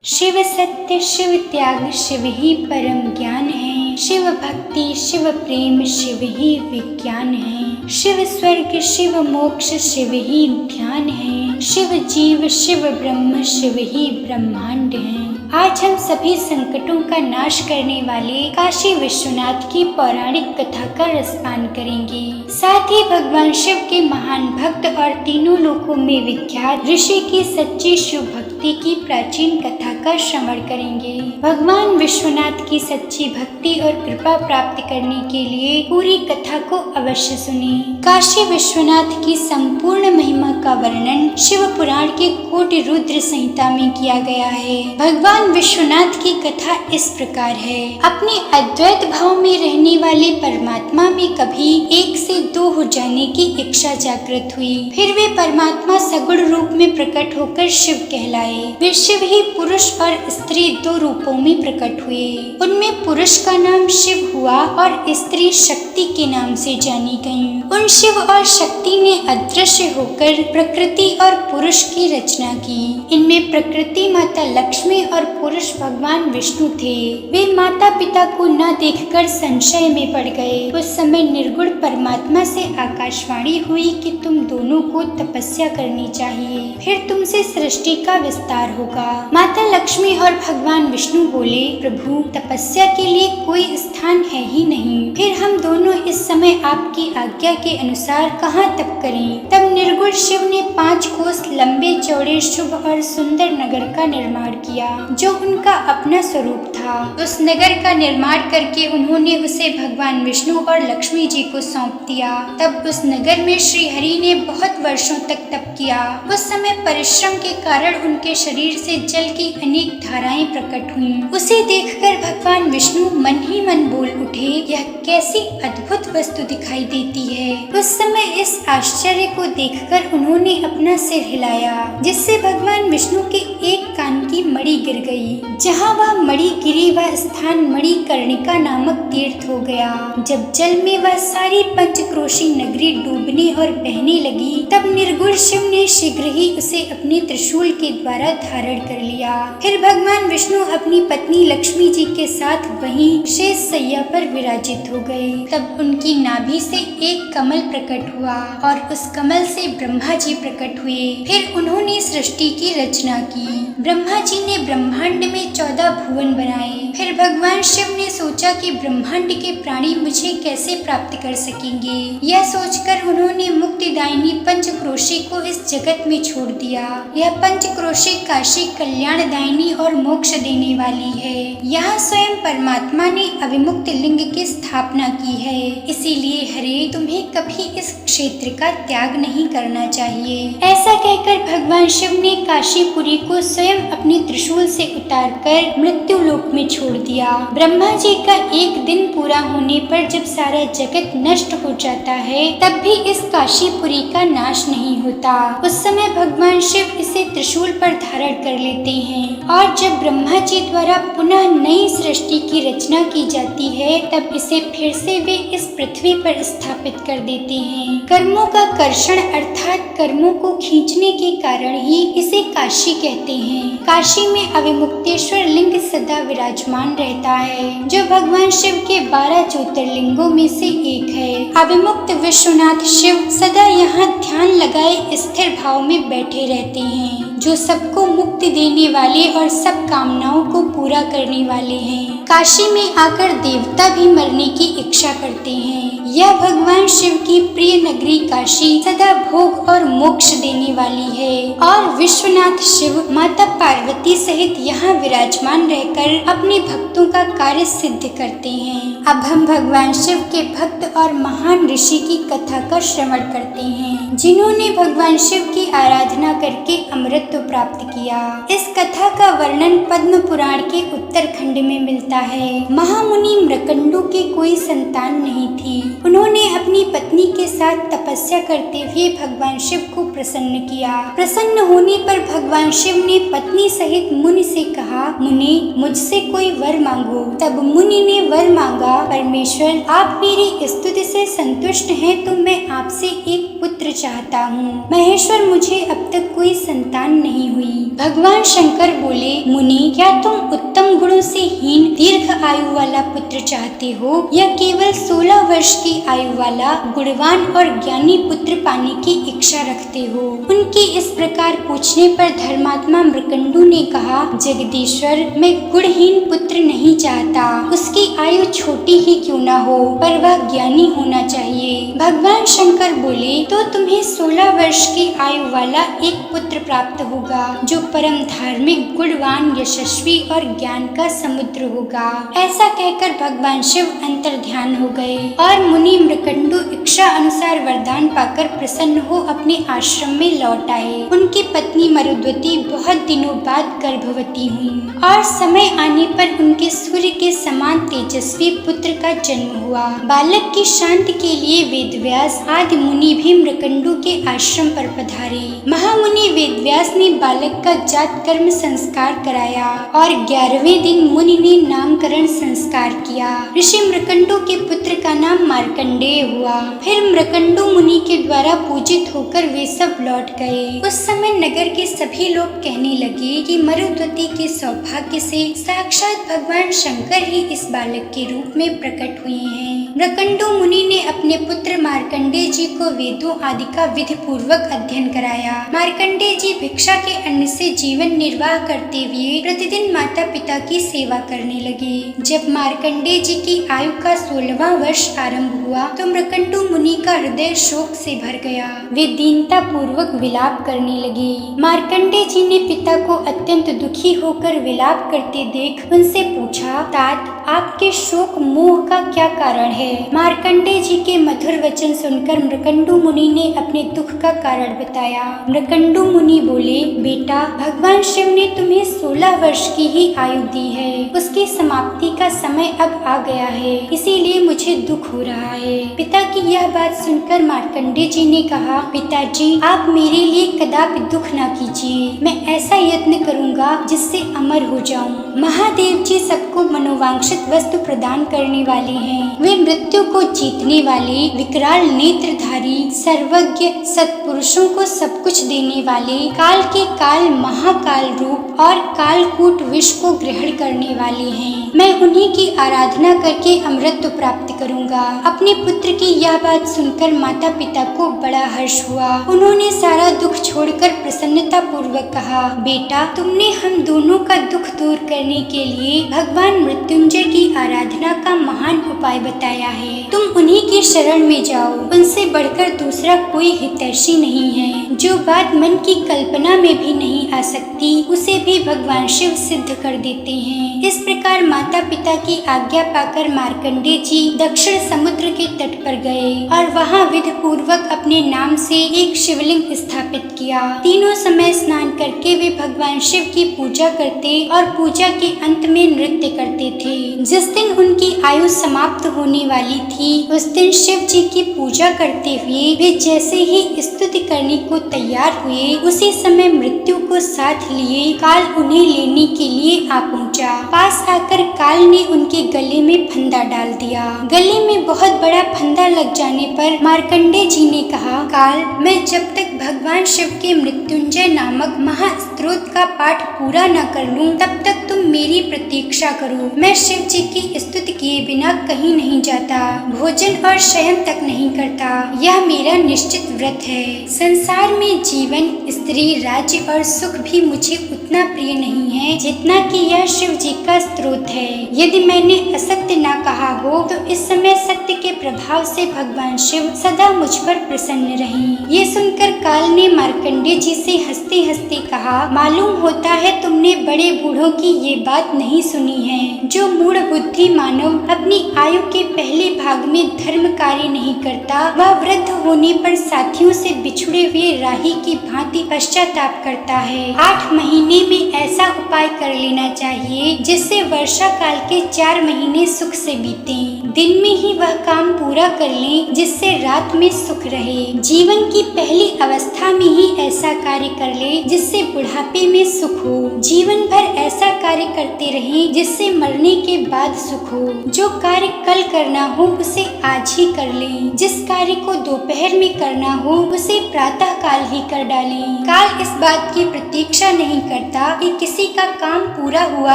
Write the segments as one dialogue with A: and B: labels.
A: शिव सत्य, शिव त्याग, शिव ही परम ज्ञान है। शिव भक्ति, शिव प्रेम, शिव ही विज्ञान है। शिव स्वर्ग, शिव मोक्ष, शिव ही ध्यान है। शिव जीव, शिव ब्रह्म, शिव ही ब्रह्मांड है। आज हम सभी संकटों का नाश करने वाले काशी विश्वनाथ की पौराणिक कथा का रसपान करेंगे। साथ ही भगवान शिव के महान भक्त और तीनों लोकों में विख्यात ऋषि की सच्ची शिव भक्ति की प्राचीन कथा का श्रवण करेंगे। भगवान विश्वनाथ की सच्ची भक्ति और कृपा प्राप्त करने के लिए पूरी कथा को अवश्य सुनिए। काशी विश्वनाथ की संपूर्ण महिमा का वर्णन शिव पुराण के कोटि रुद्र संहिता में किया गया है। भगवान विश्वनाथ की कथा इस प्रकार है। अपने अद्वैत भाव में रहने वाले परमात्मा में कभी एक से दो हो जाने की इच्छा जागृत हुई। फिर वे परमात्मा सगुण रूप में प्रकट होकर शिव कहलाए। वे शिव ही पुरुष और स्त्री दो रूपों में प्रकट हुए। उनमें पुरुष का नाम शिव हुआ और स्त्री शक्ति के नाम से जानी गयी। उन शिव और शक्ति ने अदृश्य होकर प्रकृति और पुरुष की रचना की। इनमें प्रकृति माता लक्ष्मी और पुरुष भगवान विष्णु थे। वे माता पिता को न देखकर संशय में पड़ गए। उस समय निर्गुण परमात्मा से आकाशवाणी हुई कि तुम दोनों को तपस्या करनी चाहिए, फिर तुमसे सृष्टि का विस्तार होगा। माता लक्ष्मी और भगवान विष्णु बोले, प्रभु तपस्या के लिए कोई स्थान है ही नहीं, फिर हम दोनों इस समय आपकी आज्ञा के अनुसार कहाँ तप करें। तब निर्गुण शिव ने 5 कोस लंबे चौड़े शुभ और सुंदर नगर का निर्माण किया, जो उनका अपना स्वरूप था। उस नगर का निर्माण करके उन्होंने उसे भगवान विष्णु और लक्ष्मी जी को सौंप दिया। तब उस नगर में श्री हरि ने बहुत वर्षों तक तप किया। उस समय परिश्रम के कारण उनके शरीर से जल की अनेक धाराएं प्रकट हुईं। उसे देखकर भगवान विष्णु मन ही मन बोल उठे, यह कैसी अद्भुत वस्तु दिखाई देती है। उस समय इस आश्चर्य को देखकर उन्होंने अपना सिर हिलाया, जिससे भगवान विष्णु के एक कान की मणि गिर गई। जहाँ वह मणि गिरी वह स्थान मणिकर्णिका नामक तीर्थ हो गया। जब जल में वह सारी पंचक्रोशी नगरी डूबने और बहने लगी, तब निर्गुण शिव ने शीघ्र ही उसे अपने त्रिशूल के द्वारा धारण कर लिया। फिर भगवान विष्णु अपनी पत्नी लक्ष्मी जी के साथ वहीं शेष सैया पर विराजित हो गए। तब उनकी नाभि से एक कमल प्रकट हुआ और उस कमल से ब्रह्मा जी प्रकट हुए। फिर उन्होंने सृष्टि की रचना की। ब्रह्मा जी ने ब्रह्मांड में 14 भुवन बनाए। फिर भगवान शिव ने सोचा कि ब्रह्मांड के प्राणी मुझे कैसे प्राप्त कर सकेंगे। यह सोचकर उन्होंने मुक्तिदायिनी पंचक्रोशी को इस जगत में छोड़ दिया। यह पंचक्रोशी काशी कल्याणदायिनी और मोक्ष देने वाली है। यहाँ स्वयं परमात्मा ने अविमुक्त लिंग की स्थापना की है। इसीलिए हरे तुम्हें कभी इस क्षेत्र का त्याग नहीं करना चाहिए। ऐसा कहकर भगवान शिव ने काशीपुरी को स्वयं अपने त्रिशूल से उतारकर मृत्यु लोक में छोड़ दिया। ब्रह्मा जी का एक दिन पूरा होने पर जब सारा जगत नष्ट हो जाता है, तब भी इस काशीपुरी का नाश नहीं होता। उस समय भगवान शिव इसे त्रिशूल पर धारण कर लेते हैं और जब ब्रह्मा जी द्वारा पुनः नई सृष्टि की रचना की जाती है, तब इसे फिर से वे इस पृथ्वी पर स्थापित कर देते हैं। कर्मों का कर्षण अर्थात कर्मों को खींचने के कारण ही इसे काशी कहते हैं। काशी में अविमुक्तेश्वर लिंग सदा विराजमान रहता है, जो भगवान शिव के 12 ज्योतिर्लिंगों में से एक है। अविमुक्त विश्वनाथ शिव सदा यहाँ ध्यान लगाए स्थिर भाव में बैठे रहते हैं, जो सबको मुक्ति देने वाले और सब कामनाओं को पूरा करने वाले हैं। काशी में आकर देवता भी मरने की इच्छा करते हैं। यह भगवान शिव की प्रिय नगरी काशी सदा भोग और मोक्ष देने वाली है और विश्वनाथ शिव माता पार्वती सहित यहाँ विराजमान रहकर अपने भक्तों का कार्य सिद्ध करते हैं। अब हम भगवान शिव के भक्त और महान ऋषि की कथा का श्रवण करते हैं, जिन्होंने भगवान शिव की आराधना करके अमृत प्राप्त किया। इस कथा का वर्णन पद्म पुराण के उत्तरखंड में मिलता है। महामुनि मृकंडू के कोई संतान नहीं थी। उन्होंने अपनी पत्नी के साथ तपस्या करते हुए भगवान शिव को प्रसन्न किया। प्रसन्न होने पर भगवान शिव ने पत्नी सहित मुनि से कहा, मुनि मुझसे कोई वर मांगो। तब मुनि ने वर मांगा, परमेश्वर आप मेरी स्तुति से संतुष्ट हैं तो मैं आपसे एक पुत्र चाहता हूँ। महेश्वर मुझे अब तक कोई संतान नहीं हुई। भगवान शंकर बोले, मुनि मुनि, क्या तुम उत्तम गुणों से हीन दीर्घ आयु वाला पुत्र चाहते हो या केवल 16 वर्ष की आयु वाला गुणवान और ज्ञानी पुत्र पाने की इच्छा रखते हो? उनके इस प्रकार पूछने पर धर्मात्मा मृकंडू ने कहा, जगदीश्वर, मैं गुणहीन पुत्र नहीं चाहता। उसकी आयु छोटी ही क्यों न हो, पर वह ज्ञानी होना चाहिए। भगवान शंकर बोले, तो तुम्हें 16 वर्ष की आयु वाला एक पुत्र प्राप्त होगा जो परम धार्मिक, गुणवान, यशस्वी और ज्ञान का समुद्र होगा। ऐसा कहकर भगवान शिव अंतर ध्यान हो गए और मुनि मृकंडू इच्छा अनुसार वरदान पाकर प्रसन्न हो अपने आश्रम में लौट आए। उनकी पत्नी मरुद्वती बहुत दिनों बाद गर्भवती हुई और समय आने पर उनके सूर्य के समान तेजस्वी पुत्र का जन्म हुआ। बालक की शांति के लिए वेदव्यास आदि मुनि भी मृकंडू के आश्रम पर पधारे। महामुनि वेदव्यास ने बालक का जात कर्म संस्कार कराया और 11वें दिन मुनि ने नामकरण संस्कार किया। ऋषि मृकंडू के पुत्र का नाम मार्कंडेय हुआ। फिर मृकंडू मुनि के द्वारा पूजित होकर वे सब लौट गए। उस समय नगर के सभी लोग कहने लगे कि मरुद्वती के सौभाग्य से साक्षात भगवान शंकर ही इस बालक के रूप में प्रकट हुए हैं। मृकंडू मुनि ने अपने पुत्र मार्कंडेय जी को वेदों आदि का विधि पूर्वक अध्ययन कराया। मार्कंडेय जी भिक्षा के अन्न से जीवन निर्वाह करते हुए प्रतिदिन माता पिता की सेवा करने लगे। जब मार्कंडेय जी की आयु का 16वां वर्ष आरंभ हुआ तो मृकंडू मुनि का हृदय शोक से भर गया। वे दीनता पूर्वक विलाप करने लगे। मार्कंडेय जी ने पिता को अत्यंत दुखी होकर विलाप करते देख उनसे पूछा, तात, आपके शोक मोह का क्या कारण है? मार्कंडेय जी के मधुर वचन सुनकर मृकंडू मुनि ने अपने दुख का कारण बताया। मृकंडू मुनि बोले, बेटा, भगवान शिव ने तुम्हें 16 वर्ष की ही आयु दी है। उसकी समाप्ति का समय अब आ गया है, इसीलिए मुझे दुख हो रहा है। पिता की यह बात सुनकर मार्कंडेय जी ने कहा, पिताजी, आप मेरे लिए कदापि दुख न कीजिए। मैं ऐसा यत्न करूंगा जिससे अमर हो जाऊं। महादेव जी सबको मनोवांछित वस्तु प्रदान करने वाले हैं। वे मृत्यु को जीतने वाले, विकराल नेत्रधारी, सर्वज्ञ, सत्पुरुषों को सब कुछ देने वाले, काल के काल महाकाल रूप और कालकूट विष को ग्रहण करने वाले हैं। मैं उन्हीं की आराधना करके अमृत प्राप्त करूंगा। अपने पुत्र की यह बात सुनकर माता पिता को बड़ा हर्ष हुआ। उन्होंने सारा दुख छोड़कर प्रसन्नता पूर्वक कहा, बेटा, तुमने हम दोनों का दुख दूर करने के लिए भगवान मृत्युंजय की आराधना का महान उपाय बताया है। तुम उन्हीं की शरण में जाओ। उनसे बढ़कर दूसरा कोई हितैषी नहीं है। जो बात मन की कल्पना में भी नहीं आ सकती उसे भी भगवान शिव सिद्ध कर देते हैं। इस प्रकार माता पिता की आज्ञा पाकर मार्कंडेय जी दक्षिण समुद्र के तट पर गए और वहां विधि पूर्वक अपने नाम से एक शिवलिंग स्थापित किया। तीनों समय स्नान करके वे भगवान शिव की पूजा करते और पूजा के अंत में नृत्य करते थे। जिस दिन उनकी आयु समाप्त होने वाली थी उस दिन शिव जी की पूजा करते हुए वे जैसे ही स्तुति करने को तैयार हुए उसी समय मृत्यु को साथ लिए काल उन्हें लेने के लिए आ पहुंचा। पास आकर काल ने उनके गले में फंदा डाल दिया। गले में बहुत बड़ा फंदा लग जाने पर मार्कंडेय जी ने कहा, काल, मैं जब तक भगवान शिव के मृत्युंजय नामक महास्त्रोत का पाठ पूरा न कर लूं तब तक तुम मेरी प्रतीक्षा करो। मैं शिव जी की स्तुति किए बिना कहीं नहीं जाता, भोजन और शयन तक नहीं करता। यह मेरा निश्चित व्रत है। संसार में जीवन, स्त्री, राज्य और सुख भी मुझे उतना प्रिय नहीं है जितना कि यह शिव जी का स्त्रोत है। यदि मैंने असत्य न कहा हो तो इस समय सत्य के प्रभाव से भगवान शिव सदा मुझ पर प्रसन्न रहें। ये सुनकर काल ने मार्कंडेय जी से हंसते हंसते कहा, मालूम होता है तुमने बड़े बूढ़ों की ये बात नहीं सुनी है। जो मूढ़ बुद्धि मानव अपनी आयु के पहले भाग में धर्म कार्य नहीं करता वह वृद्ध होने पर साथियों से बिछुड़े हुए राही की भांति पश्चाताप करता है। 8 महीने में ऐसा उपाय कर लेना चाहिए जिससे वर्षा काल के 4 महीने सुख से बीते। दिन में ही वह काम पूरा कर लें जिससे रात में सुख रहे। जीवन की पहली अवस्था में ही ऐसा कार्य कर ले जिससे बुढ़ापे में सुख हो। जीवन भर ऐसा कार्य करते रहें जिससे मरने के बाद सुख हो। जो कार्य कल करना हो उसे आज ही कर लें। जिस कार्य को दोपहर में करना हो उसे प्रातः काल ही कर डालें। काल इस बात की प्रतीक्षा नहीं करता कि किसी का काम पूरा हुआ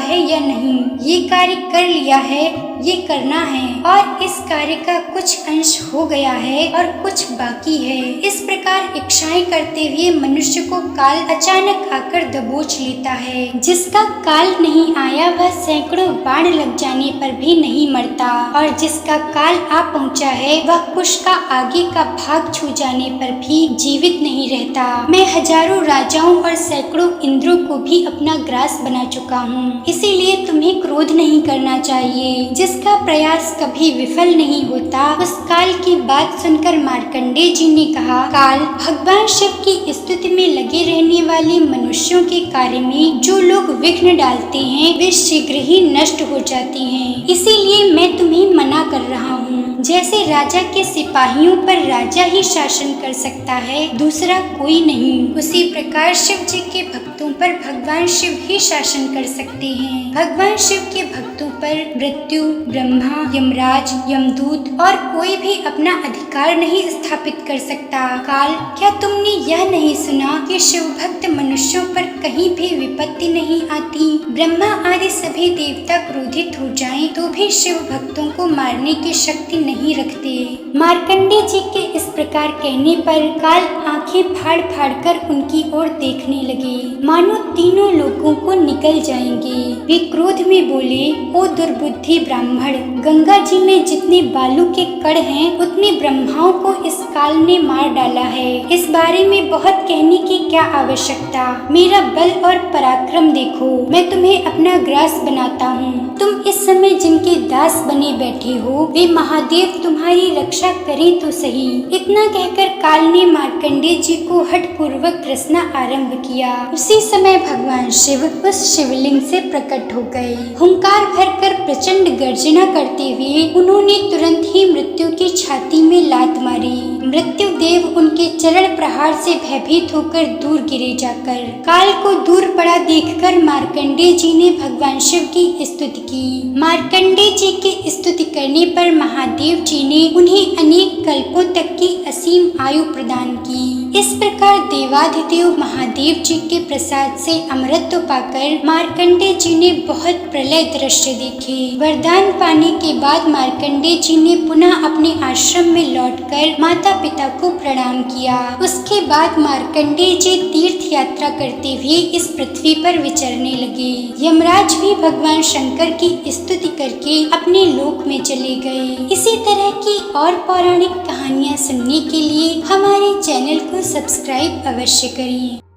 A: है या नहीं। ये कार्य कर लिया है, ये करना है और इस कार्य का कुछ अंश हो गया है और कुछ बाकी है। इस प्रकार इच्छाएं करते हुए मनुष्य को काल अचानक आकर दबोच लेता है। जिसका काल नहीं आया वह सैकड़ों बाण लग जाने पर भी नहीं मरता और जिसका काल आ पहुंचा है वह कुश का आगे का भाग छू जाने पर भी जीवित नहीं रहता। मैं हजारों राजाओं और सैकड़ों इंद्रों को भी अपना ग्रास बना चुका हूँ। इसीलिए तुम्हें क्रोध नहीं करना चाहिए। जिसका प्रयास कभी विफल नहीं होता उस काल की बात सुनकर मार्कंडेय जी ने कहा, काल भगवान शिव की स्तुति में लगे रहने वाले मनुष्यों के कार्य में जो लोग विघ्न डालते हैं वे शीघ्र ही नष्ट हो जाती हैं। इसीलिए मैं तुम्हें मना कर रहा हूँ। जैसे राजा के सिपाहियों पर राजा ही शासन कर सकता है, दूसरा कोई नहीं, उसी प्रकार शिव जी के भक्तों पर भगवान शिव ही शासन कर सकते हैं। भगवान शिव के भक्तों पर मृत्यु, ब्रह्मा, यमराज, यमदूत और कोई भी अपना अधिकार नहीं स्थापित कर सकता। काल, क्या तुमने यह नहीं सुना कि शिव भक्त मनुष्यों पर कहीं भी विपत्ति नहीं आती? ब्रह्मा आदि सभी देवता क्रोधित हो जाएं तो भी शिव भक्तों को मारने की शक्ति नहीं रखते। मार्कंडेय जी के इस प्रकार कहने पर काल आंखें फाड़ फाड़ कर उनकी ओर देखने लगे, मानो तीनों लोगों को निकल जाएंगे। वे क्रोध में बोले, ओ दुर्बुद्धि ब्राह्मण, गंगा जी में जितने बालू के कण हैं उतने ब्रह्माओं को इस काल ने मार डाला है। इस बारे में बहुत कहने की क्या आवश्यकता। मेरा बल और पराक्रम देखो, मैं तुम्हें अपना ग्रास बनाता हूँ। तुम इस समय जिनके दास बने बैठे हो वे महादेव तुम्हारी रक्षा करें तो सही। इतना कहकर काल ने मार्कंडेय जी को हठपूर्वक रसना आरंभ किया। उसी समय भगवान शिव उस शिवलिंग से प्रकट हो गए। हुंकार भरकर प्रचंड गर्जना करते हुए उन्होंने तुरंत ही मृत्यु की छाती में लात मारी। मृत्यु देव उनके चरण प्रहार से भयभीत होकर दूर गिरे जाकर। काल को दूर पड़ा देखकर मार्कंडेय जी ने भगवान शिव की स्तुति की। मार्कंडेय जी की स्तुति करने पर महादेव जी ने उन्हें अनेक कल्पों तक की असीम आयु प्रदान की। इस प्रकार देवाधिदेव महादेव जी के प्रसाद से अमृत पाकर मार्कंडेय जी ने बहुत प्रलय दृश्य देखे। वरदान पाने के बाद मार्कंडेय जी ने पुनः अपने आश्रम में लौटकर माता पिता को प्रणाम किया। उसके बाद मार्कंडेय जी तीर्थ यात्रा करते हुए इस पृथ्वी पर विचरने लगे। यमराज भी भगवान शंकर की स्तुति करके अपने लोक में चले गए। इसी तरह की और पौराणिक कहानियाँ सुनने के लिए हमारे चैनल को सब्सक्राइब अवश्य करें।